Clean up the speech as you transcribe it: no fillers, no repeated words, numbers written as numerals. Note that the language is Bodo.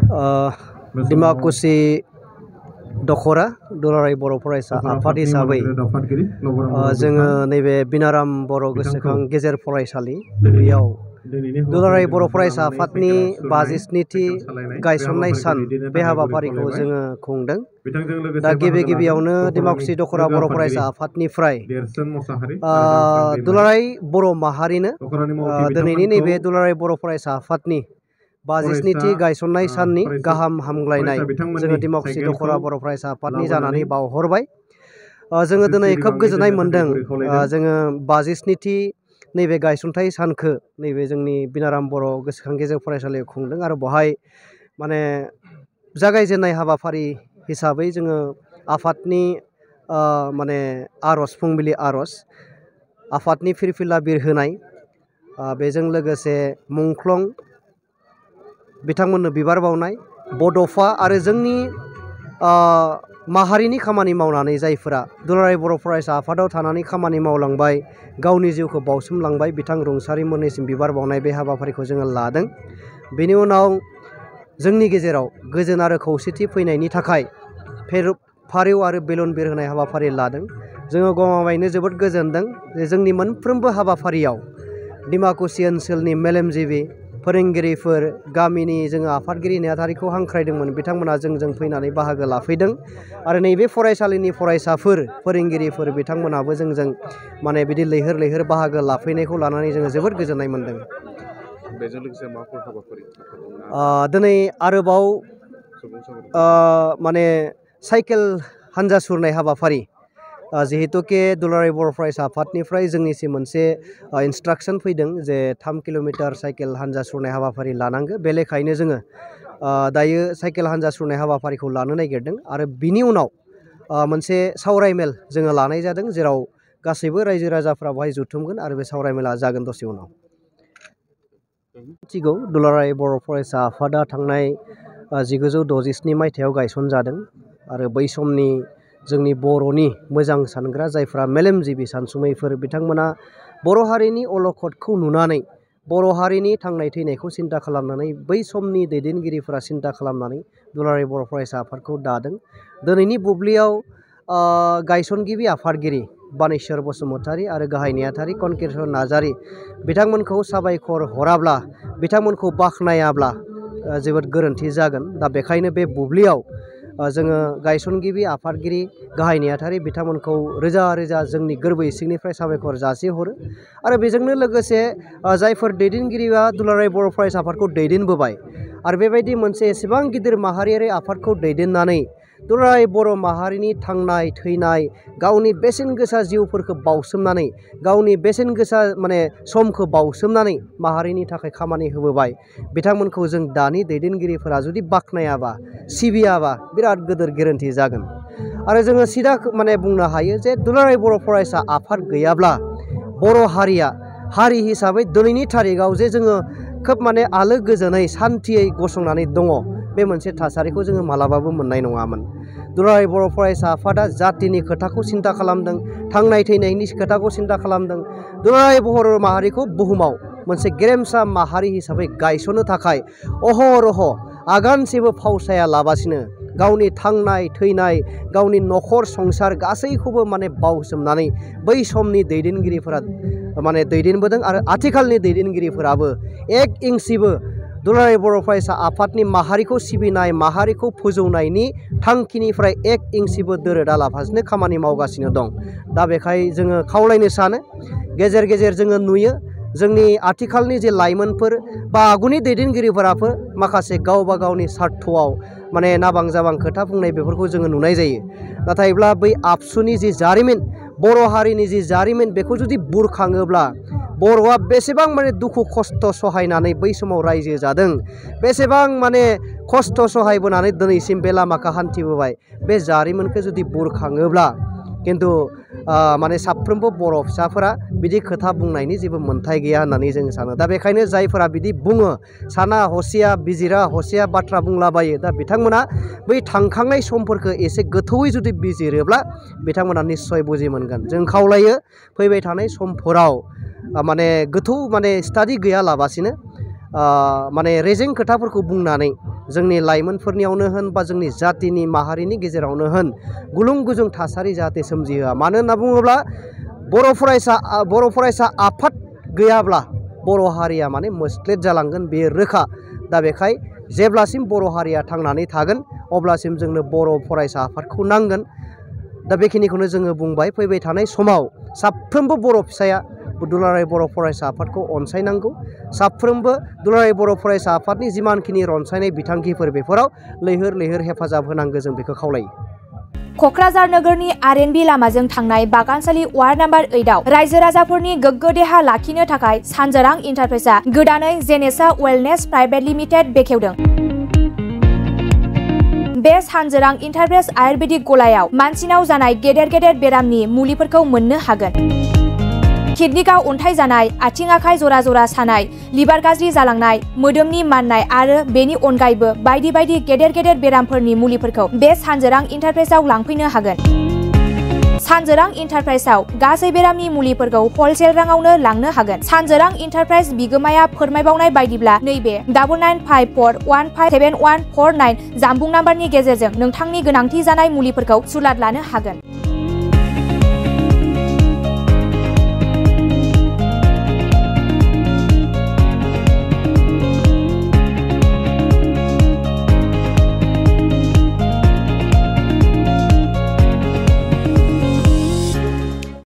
डिमाकुसि दखरा दुलाराय बर' फरायसा आफाद हिसाबै जोङो नैबे बिनाराम बर' गोसोखां गेजेर फरायसालि बेयाव दुलाराय बर' फरायसा आफादनि 57थि गायसननाय सान बे हाबाफारिखौ जोङो खुंदों। दा गिबियावनो डिमाकुसि दखरा बर' फरायसा आफादनिफ्राय दुलाराय बर' माहारिनो दिनैनि नैबे दुलाराय बर' फरायसा आफादनि 57थि गायसननाय साननि गाहाम हामग्लायनाय जोङो डिमाकुसि दखरा बर' फरायसा आफादनि जानानै बावहरबाय। जोङो दिनै खोब गोजोननाय मोनदों। जोङो 57थि नैबे गायसनथाय सानखौ नैबे जोंनि बिनाराम बर' गोसोखां गेजेर फरायसालियाव खुंदों आरो बहाय माने जागायजेननाय हाबाफारि हिसाबै जोङो आफादनि माने आर'ज फुंबिलि आर'ज आफादनि फिरफिला बिरहोनाय बेजों लोगोसे मुंख्लं बिथांमोननो बिबार बावनाय बड'फा आरो जोंनि माहारिनि खामानि मावनानै जायफोरा दुलाराय बर' फरायसा आफादाव थानानै खामानि मावलांबाय गावनि जिउखौ बावसोमलांबाय बिथां रुंसारि मोननिसिम बिबार बावनाय बे हाबाफारिखौ जोङो लादों। बेनि उनाव जोंनि गेजेराव गोजोन आरो खौसेथि फैनायनि थाखाय फारिव आरो बेलुन बिरहोनाय हाबाफारि लादों। जोङो गमामायैनो जोबोद गोजोनदों जे जोंनि मोनफ्रोमबो हाबाफारियाव डिमाकुसि ओनसोलनि मेलेमजिबि फोरोंगिरिफोर गामिनि जोङो आफादगिरि नेहाथारिखौ हांख्रायदोंमोन बिथांमोना जोंजों फैनानै बाहागो लाफैदों आरो नैबे फरायसालिनि फरायसाफोर फोरोंगिरिफोर बिथांमोनाबो जोंजों माने बिदि लैहोर बाहागो लाफैनायखौ लानानै जोङो जोबोद गोजोननाय मोनदों। बेजों लोगोसे माबाफोर हाबाफारि दिनै आरोबाव माने साइकेल हान्जा सुरनाय हाबाफारि जिहेतुके दुलाराय बर' फरायसा आफादनिफ्राय जोंनिसिम मोनसे इन्सट्राक्सन फैदों जे 3 किल'मिटार साइकेल हान्जा सुरनाय हाबाफारि लानांगौ। बे लेखायैनो जोङो दायो साइकेल हान्जा सुरनाय हाबाफारिखौ लानो नागिरदों आरो बिनि उनाव मोनसे सावरायमेल जोङो लानाय जादों जेराव गासैबो रायजो राजाफ्रा बेवहाय जुथुमगोन आरो बे सावरायमेला जागोन दसे उनाव। मिथिगौ दुलाराय बर' फरायसा आफादा थांनाय 1967 मायथाइयाव गायसनजादों आरो बै समनि जोंनि बर'नि मोजां सानग्रा जायफ्रा मेलेमजिबि सानसुमैफोर बिथांमोना बर' हारिनि अलखदखौ नुनानै बर' हारिनि थांनाय थैनायखौ सिन्था खालामनानै बै समनि दैदेनगिरिफोरा सिन्था खालामनानै दुलाराय बर' फरायसा आफादखौ दादों। दिनैनि बुब्लियाव गायसनगिरि आफादगिरि बानेस्वर बसुमतारी आरो गाहाय नेहाथारि कनकेश्वर नार्जारी बिथांमोनखौ साबायखर हराब्ला बिथांमोनखौ बाख्नायाब्ला जोबोद गोरोन्थि जागोन। दा बेखायनो बे बुब्लियाव जोङो गायसनगिरि आफादगिरि गाहाय नेहाथारि बिथांमोनखौ रोजा रोजा जोंनि गोरबो इसिंनिफ्राय साबायखर जासिहरो आरो बेजोंनो लोगोसे जायफोर दैदेनगिरिया दुलाराय बर' फरायसा आफादखौ दैदेनबोबाय आरो बेबायदि मोनसे एसेबां गिदिर माहारियारि आफादखौ दैदेननानै दुलाराय बर' माहारिनि थांनाय थैनाय गावनि बेसेन गोसा जिउफोरखौ बावसोमनानै गावनि बेसेन गोसा माने समखौ बावसोमनानै माहारिनि थाखाय खामानि होबोबाय बिथांमोनखौ जों दानि दैदेनगिरिफोरा जुदि बाख्नायाबा सिबियाबा बिराद गिदिर गोरोन्थि जागोन। आरो जोङो सिदा माने बुंनो हायो जे दुलाराय बर' फरायसा आफाद गैयाब्ला बर' हारिया हारि हिसाबै दिनैनि थारिखआव जे जोङो खोब माने आलो गोजोनै सान्थियै गसंनानै दङ बे मोनसे थासारिखौ जोङो मालाबाबो मोननाय नङामोन। दुलाराय बर' फरायसा आफादा जातिनि खोथाखौ सिन्था खालामदों थांनाय थैनायनि खोथाखौ सिन्था खालामदों दुलाराय बर' माहारिखौ बुहुमाव मोनसे गेरेमसा माहारि हिसाबै गायसननो थाखाय अहरह आगानसेबो फावसाया लाबासिनो गावनि थांनाय थैनाय गावनि न'खर संसार गासैखौबो माने बावसोमनानै बै समनि दैदेनगिरिफोरा माने दैदेनबोदों आरो आथिखालनि दैदेनगिरिफोराबो एक इंसिबो दुलाराय बर' फरायसा आफादनि माहारिखौ सिबिनाय माहारिखौ फोजौनायनि थांखिनिफ्राय एक इंसिबो दोरोदा लाफासिनो खामानि मावगासिनो दं। दा बेखाय जोङो खावलायनो सानो गेजेर गेजेर जोङो नुयो जोंनि आथिखालनि जे लाइमोनफोर बा आगुनि दैदेनगिरिफोराबो माखासे गावबा गावनि सार्थआव माने नाबां जाबां खोथा बुंनाय बेफोरखौ जोङो नुनाय जायो। नाथायब्ला बै आबसुनि जि जारिमिन बर' हारिनि जि जारिमिन बेखौ जुदि बुरखाङोब्ला बर'आ बेसेबां माने दुखु खस्थ' सहायनानै बै समाव रायजो जादों बेसेबां माने खस्थ' सहायबोनानै दिनैसिम बे लामाखौ हान्थिबोबाय बे जारिमिनखौ जुदि बुरखाङोब्ला खिन्थु माने साफ्रोमबो बर' फिसाफोरा बिदि खोथा बुंनायनि जेबो मोन्थाय गैया होननानै जों सानो। दा बेखायनो जायफोरा बिदि बुङो साना हसिया बिजिरा हसिया बाथ्रा बुंलाबायो दा बिथांमोना बै थांखांनाय समफोरखौ एसे गोथौयै जुदि बिजिरोब्ला बिथांमोना निस्सय बुजि मोनगोन। जों खावलायो फैबाय थानाय समफोराव माने गोथौ माने स्टाडि गैयालाबासिनो माने रेजें खोथाफोरखौ बुंनानै जोंनि लाइमोनफोरनियावनो होन बा जोंनि जातिनि माहारिनि गेजेरावनो होन गुलुं गुजुं थासारि जाहाथे सोमजिहोआ। मानो होनना बुङोब्ला बर' फरायसा आफाद गैयाब्ला बर' हारिया माने मोस्लेद जालांगोन बे रोखा। दा बेखाय जेब्लासिम बर' हारिया थांनानै थागोन अब्लासिम जोंनो बर' फरायसा आफादखौ नांगोन। दा बेखिनिखौनो जोङो बुंबाय। फैबाय थानाय समाव साफ्रोमबो बर' फिसाया दुलाराय बर' फरायसा आफादखौ अनसायनांगौ। साफ्रोमबो दुलाराय बर' फरायसा आफादनि जिमानखिनि रनसायनाय बिथांखिफोर बेफोराव लैहोर लैहोर हेफाजाब होनांगौ जों बेखौ खावलायो। क'क्राझार नोगोरनि आर.एन.बी. लामाजों थांनाय बागानसालि वार्ड नम्बर 8आव रायजो राजाफोरनि गोग्गो देहा लाखिनो थाखाय सानजोरां इन्टारप्राइजआ गोदानै जेनेसा वेलनेस प्राइभेट लिमिटेड बेखेवदों। बे सानजोरां इन्टारप्राइज आयुर्वेदिक गलायाव मानसिनाव जानाय गेदेर गेदेर बेरामनि मुलिफोरखौ मोननो हागोन। किडनिकआव अन्थाइ जानाय, आथिं आखाइ जरा जरा सानाय, लिभार गाज्रि जालांनाय, मोदोमनि माननाय आरो बेनि अनगायैबो बायदि बायदि गेदेर गेदेर बेरामफोरनि मुलिफोरखौ बे सानजोरां इन्टारप्राइजआव लांफैनो हागोन। सानजोरां इन्टारप्राइजआव गासै बेरामनि मुलिफोरखौ हलसेल राङावनो लांनो हागोन। सानजोरां इन्टारप्राइज बिगोमाया फोरमायबावनाय बायदिब्ला नैबे 9954157149 जानबुं नाम्बारनि गेजेरजों नोंथांनि गोनांथि जानाय मुलिफोरखौ सुलाद लानो हागोन।